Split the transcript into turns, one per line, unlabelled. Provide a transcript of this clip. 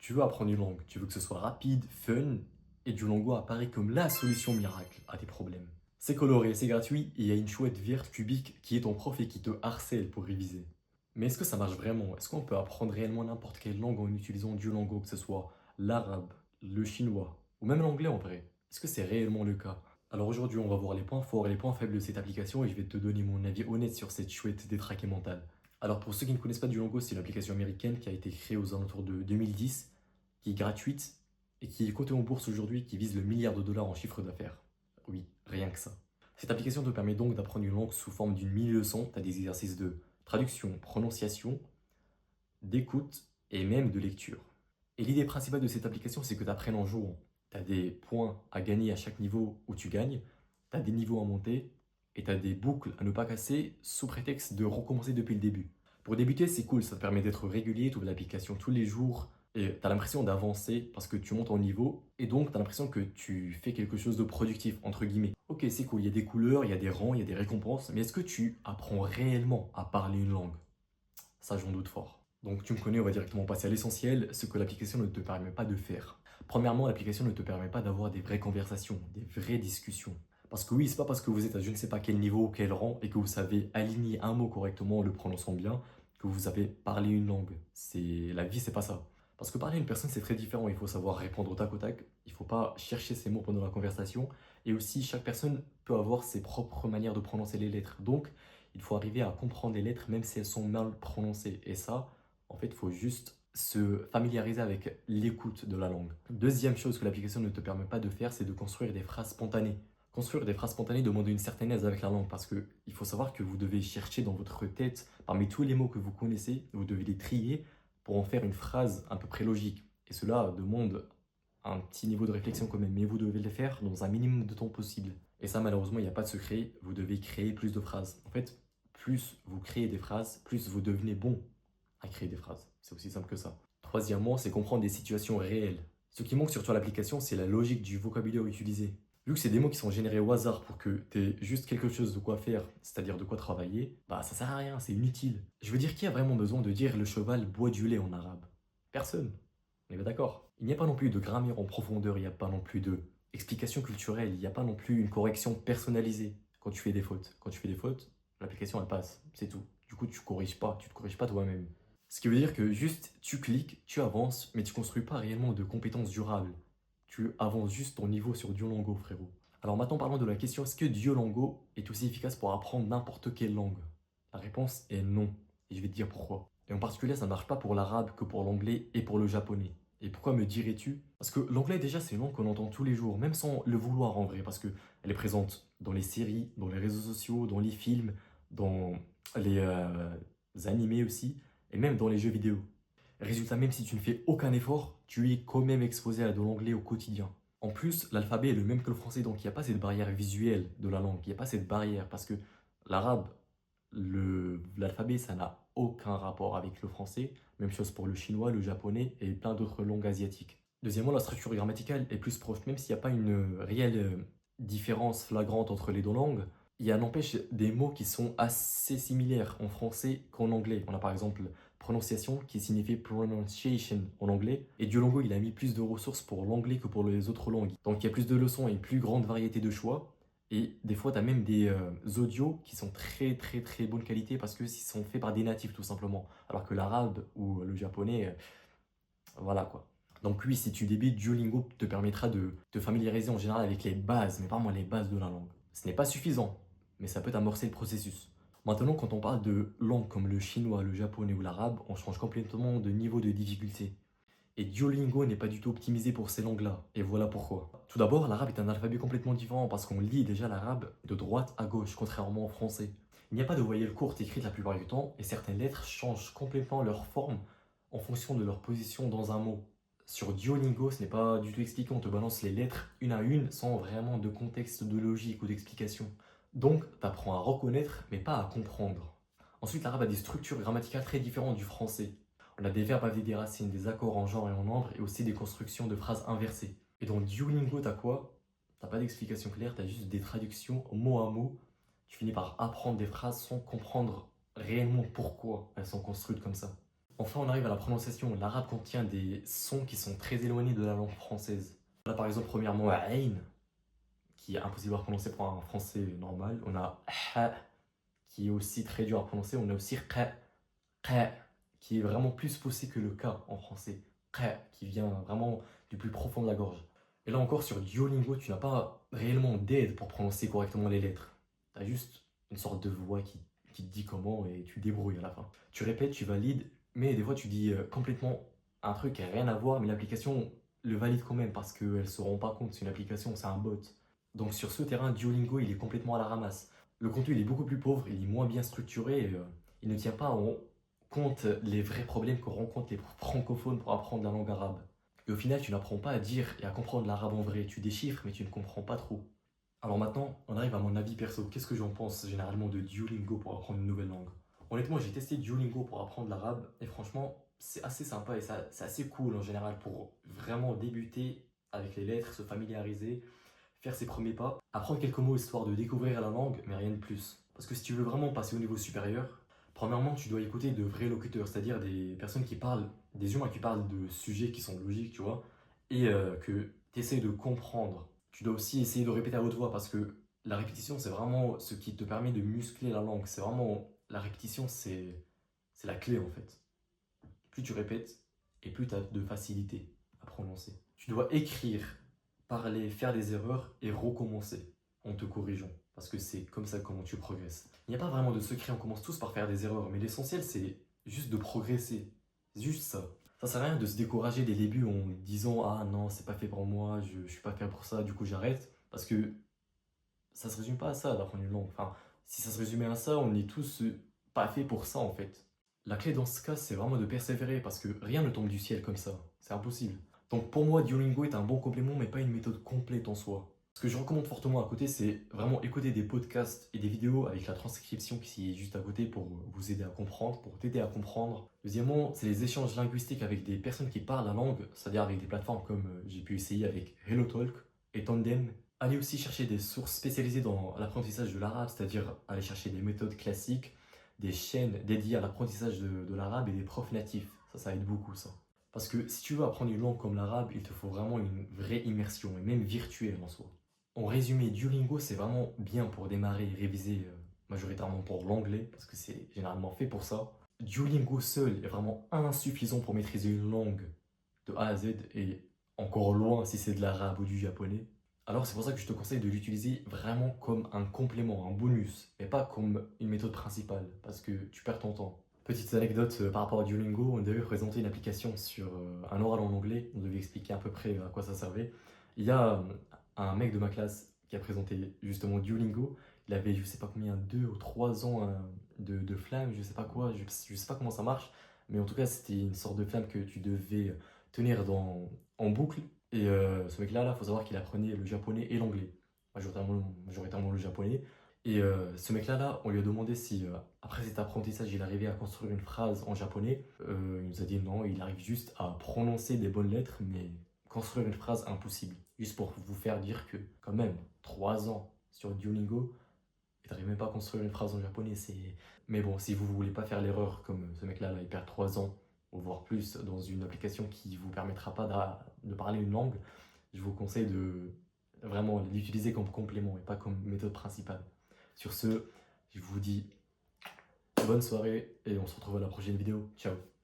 Tu veux apprendre une langue, tu veux que ce soit rapide, fun, et Duolingo apparaît comme la solution miracle à tes problèmes. C'est coloré, c'est gratuit, et il y a une chouette verte cubique qui est ton prof et qui te harcèle pour réviser. Mais est-ce que ça marche vraiment? Est-ce qu'on peut apprendre réellement n'importe quelle langue en utilisant Duolingo, que ce soit l'arabe, le chinois, ou même l'anglais en vrai? Est-ce que c'est réellement le cas? Alors aujourd'hui, on va voir les points forts et les points faibles de cette application et je vais te donner mon avis honnête sur cette chouette détraquée mentale. Alors pour ceux qui ne connaissent pas Duolingo, c'est une application américaine qui a été créée aux alentours de 2010, qui est gratuite et qui est cotée en bourse aujourd'hui, qui vise le milliard de dollars en chiffre d'affaires. Oui, rien que ça. Cette application te permet donc d'apprendre une langue sous forme d'une mini-leçon. Tu as des exercices de traduction, prononciation, d'écoute et même de lecture. Et l'idée principale de cette application, c'est que tu apprennes en jouant. Tu as des points à gagner à chaque niveau où tu gagnes, tu as des niveaux à monter et tu as des boucles à ne pas casser sous prétexte de recommencer depuis le début. Pour débuter, c'est cool, ça te permet d'être régulier, tu ouvres l'application tous les jours et tu as l'impression d'avancer parce que tu montes en niveau et donc tu as l'impression que tu fais quelque chose de productif, entre guillemets. Ok, c'est cool, il y a des couleurs, il y a des rangs, il y a des récompenses, mais est-ce que tu apprends réellement à parler une langue? Ça, j'en doute fort. Donc tu me connais, on va directement passer à l'essentiel, ce que l'application ne te permet pas de faire. Premièrement, l'application ne te permet pas d'avoir des vraies conversations, des vraies discussions. Parce que oui, c'est pas parce que vous êtes à je ne sais pas quel niveau, quel rang, et que vous savez aligner un mot correctement en le prononçant bien, que vous savez parler une langue. La vie, c'est pas ça. Parce que parler à une personne, c'est très différent. Il faut savoir répondre au tac au tac. Il faut pas chercher ses mots pendant la conversation. Et aussi, chaque personne peut avoir ses propres manières de prononcer les lettres. Donc, il faut arriver à comprendre les lettres, même si elles sont mal prononcées. Et ça, en fait, il faut juste se familiariser avec l'écoute de la langue. Deuxième chose que l'application ne te permet pas de faire, c'est de construire des phrases spontanées. Construire des phrases spontanées demande une certaine aise avec la langue parce que il faut savoir que vous devez chercher dans votre tête, parmi tous les mots que vous connaissez, vous devez les trier pour en faire une phrase à peu près logique. Et cela demande un petit niveau de réflexion quand même, mais vous devez le faire dans un minimum de temps possible. Et ça, malheureusement, il n'y a pas de secret, vous devez créer plus de phrases. En fait, plus vous créez des phrases, plus vous devenez bon à créer des phrases. C'est aussi simple que ça. Troisièmement, c'est comprendre des situations réelles. Ce qui manque surtout à l'application, c'est la logique du vocabulaire utilisé. Vu que c'est des mots qui sont générés au hasard pour que tu aies juste quelque chose de quoi faire, c'est-à-dire de quoi travailler, bah ça sert à rien, c'est inutile. Je veux dire, qui a vraiment besoin de dire le cheval boit du lait en arabe? Personne. On est bien d'accord. Il n'y a pas non plus de grammaire en profondeur, il n'y a pas non plus de explication culturelle, il n'y a pas non plus une correction personnalisée quand tu fais des fautes. Quand tu fais des fautes, l'application elle passe, c'est tout. Du coup, tu corriges pas, tu te corriges pas toi-même. Ce qui veut dire que juste tu cliques, tu avances, mais tu construis pas réellement de compétences durables. Tu avances juste ton niveau sur Duolingo, frérot. Alors maintenant, parlons de la question, est-ce que Duolingo est aussi efficace pour apprendre n'importe quelle langue? La réponse est non. Et je vais te dire pourquoi. Et en particulier, ça ne marche pas pour l'arabe que pour l'anglais et pour le japonais. Et pourquoi me dirais-tu? Parce que l'anglais, déjà, c'est une langue qu'on entend tous les jours, même sans le vouloir en vrai, parce qu'elle est présente dans les séries, dans les réseaux sociaux, dans les films, dans les animés aussi, et même dans les jeux vidéo. Résultat, même si tu ne fais aucun effort, tu es quand même exposé à de l'anglais au quotidien. En plus, l'alphabet est le même que le français, donc il n'y a pas cette barrière visuelle de la langue, il n'y a pas cette barrière, parce que l'arabe, l'alphabet, ça n'a aucun rapport avec le français. Même chose pour le chinois, le japonais et plein d'autres langues asiatiques. Deuxièmement, la structure grammaticale est plus proche, même s'il n'y a pas une réelle différence flagrante entre les deux langues. Il y a n'empêche des mots qui sont assez similaires en français qu'en anglais. On a par exemple prononciation qui signifie pronunciation en anglais. Et Duolingo, il a mis plus de ressources pour l'anglais que pour les autres langues. Donc il y a plus de leçons et une plus grande variété de choix. Et des fois, tu as même des audios qui sont très très très bonne qualité parce qu'ils sont faits par des natifs tout simplement. Alors que l'arabe ou le japonais, voilà quoi. Donc oui, si tu débutes, Duolingo te permettra de te familiariser en général avec les bases, mais pas moi les bases de la langue. Ce n'est pas suffisant, mais ça peut t'amorcer le processus. Maintenant, quand on parle de langues comme le chinois, le japonais ou l'arabe, on change complètement de niveau de difficulté. Et Duolingo n'est pas du tout optimisé pour ces langues-là. Et voilà pourquoi. Tout d'abord, l'arabe est un alphabet complètement différent parce qu'on lit déjà l'arabe de droite à gauche, contrairement au français. Il n'y a pas de voyelles courtes écrites la plupart du temps, et certaines lettres changent complètement leur forme en fonction de leur position dans un mot. Sur Duolingo, ce n'est pas du tout expliqué, on te balance les lettres une à une sans vraiment de contexte de logique ou d'explication. Donc, tu apprends à reconnaître, mais pas à comprendre. Ensuite, l'arabe a des structures grammaticales très différentes du français. On a des verbes avec des racines, des accords en genre et en nombre, et aussi des constructions de phrases inversées. Et dans Duolingo, t'as quoi? T'as pas d'explication claire, t'as juste des traductions mot à mot. Tu finis par apprendre des phrases sans comprendre réellement pourquoi elles sont construites comme ça. Enfin, on arrive à la prononciation. L'arabe contient des sons qui sont très éloignés de la langue française. On a par exemple premièrement Ain, qui est impossible à prononcer pour un français normal. On a Ha, qui est aussi très dur à prononcer. On a aussi Qa, qui est vraiment plus poussé que le K en français. Qa, qui vient vraiment du plus profond de la gorge. Et là encore, sur Duolingo, tu n'as pas réellement d'aide pour prononcer correctement les lettres. Tu as juste une sorte de voix qui te dit comment et tu te débrouilles à la fin. Tu répètes, tu valides, mais des fois tu dis complètement un truc qui n'a rien à voir, mais l'application le valide quand même parce qu'elle ne se rend pas compte, c'est une application, c'est un bot. Donc sur ce terrain, Duolingo, il est complètement à la ramasse. Le contenu, il est beaucoup plus pauvre, il est moins bien structuré, et, il ne tient pas en compte les vrais problèmes que rencontrent les francophones pour apprendre la langue arabe. Et au final, tu n'apprends pas à dire et à comprendre l'arabe en vrai. Tu déchiffres, mais tu ne comprends pas trop. Alors maintenant, on arrive à mon avis perso. Qu'est-ce que j'en pense généralement de Duolingo pour apprendre une nouvelle langue? Honnêtement, j'ai testé Duolingo pour apprendre l'arabe et franchement, c'est assez sympa et c'est assez cool en général pour vraiment débuter avec les lettres, se familiariser, faire ses premiers pas, apprendre quelques mots histoire de découvrir la langue, mais rien de plus. Parce que si tu veux vraiment passer au niveau supérieur, premièrement, tu dois écouter de vrais locuteurs, c'est-à-dire des personnes qui parlent, des humains qui parlent de sujets qui sont logiques, tu vois, et que tu essaies de comprendre. Tu dois aussi essayer de répéter à haute voix parce que la répétition, c'est vraiment ce qui te permet de muscler la langue. C'est vraiment, la répétition, c'est la clé en fait. Plus tu répètes, et plus tu as de facilité à prononcer. Tu dois écrire, parler, faire des erreurs et recommencer en te corrigeant. Parce que c'est comme ça comment tu progresses. Il n'y a pas vraiment de secret, on commence tous par faire des erreurs, mais l'essentiel c'est juste de progresser. C'est juste ça. Ça sert à rien de se décourager dès le début en disant ah non, c'est pas fait pour moi, je suis pas fait pour ça, du coup j'arrête. Parce que ça se résume pas à ça d'apprendre une langue. Enfin, si ça se résumait à ça, on est tous pas fait pour ça en fait. La clé dans ce cas, c'est vraiment de persévérer parce que rien ne tombe du ciel comme ça. C'est impossible. Donc pour moi, Duolingo est un bon complément, mais pas une méthode complète en soi. Ce que je recommande fortement à côté, c'est vraiment écouter des podcasts et des vidéos avec la transcription qui est juste à côté pour vous aider à comprendre, pour t'aider à comprendre. Deuxièmement, c'est les échanges linguistiques avec des personnes qui parlent la langue, c'est-à-dire avec des plateformes comme j'ai pu essayer avec HelloTalk et Tandem. Allez aussi chercher des sources spécialisées dans l'apprentissage de l'arabe, c'est-à-dire aller chercher des méthodes classiques, des chaînes dédiées à l'apprentissage de l'arabe et des profs natifs. Ça aide beaucoup ça. Parce que si tu veux apprendre une langue comme l'arabe, il te faut vraiment une vraie immersion, et même virtuelle en soi. En résumé, Duolingo, c'est vraiment bien pour démarrer et réviser majoritairement pour l'anglais, parce que c'est généralement fait pour ça. Duolingo seul est vraiment insuffisant pour maîtriser une langue de A à Z, et encore loin si c'est de l'arabe ou du japonais. Alors c'est pour ça que je te conseille de l'utiliser vraiment comme un complément, un bonus, et pas comme une méthode principale, parce que tu perds ton temps. Petite anecdote par rapport à Duolingo, on devait présenter une application sur un oral en anglais, on devait expliquer à peu près à quoi ça servait. Il y a un mec de ma classe qui a présenté justement Duolingo, il avait je sais pas combien, 2 ou 3 ans de flamme, je sais pas quoi, je sais pas comment ça marche, mais en tout cas c'était une sorte de flamme que tu devais tenir en boucle. Et ce mec-là, faut savoir qu'il apprenait le japonais et l'anglais, majoritairement le japonais. Et ce mec-là, on lui a demandé si après cet apprentissage, il arrivait à construire une phrase en japonais. Il nous a dit non, il arrive juste à prononcer des bonnes lettres, mais construire une phrase impossible. Juste pour vous faire dire que, quand même, 3 ans sur Duolingo, et t'arrives même pas à construire une phrase en japonais. Mais bon, si vous voulez pas faire l'erreur comme ce mec-là, il perd 3 ans, ou voire plus, dans une application qui vous permettra pas de parler une langue, je vous conseille de vraiment l'utiliser comme complément et pas comme méthode principale. Sur ce, je vous dis bonne soirée et on se retrouve à la prochaine vidéo. Ciao!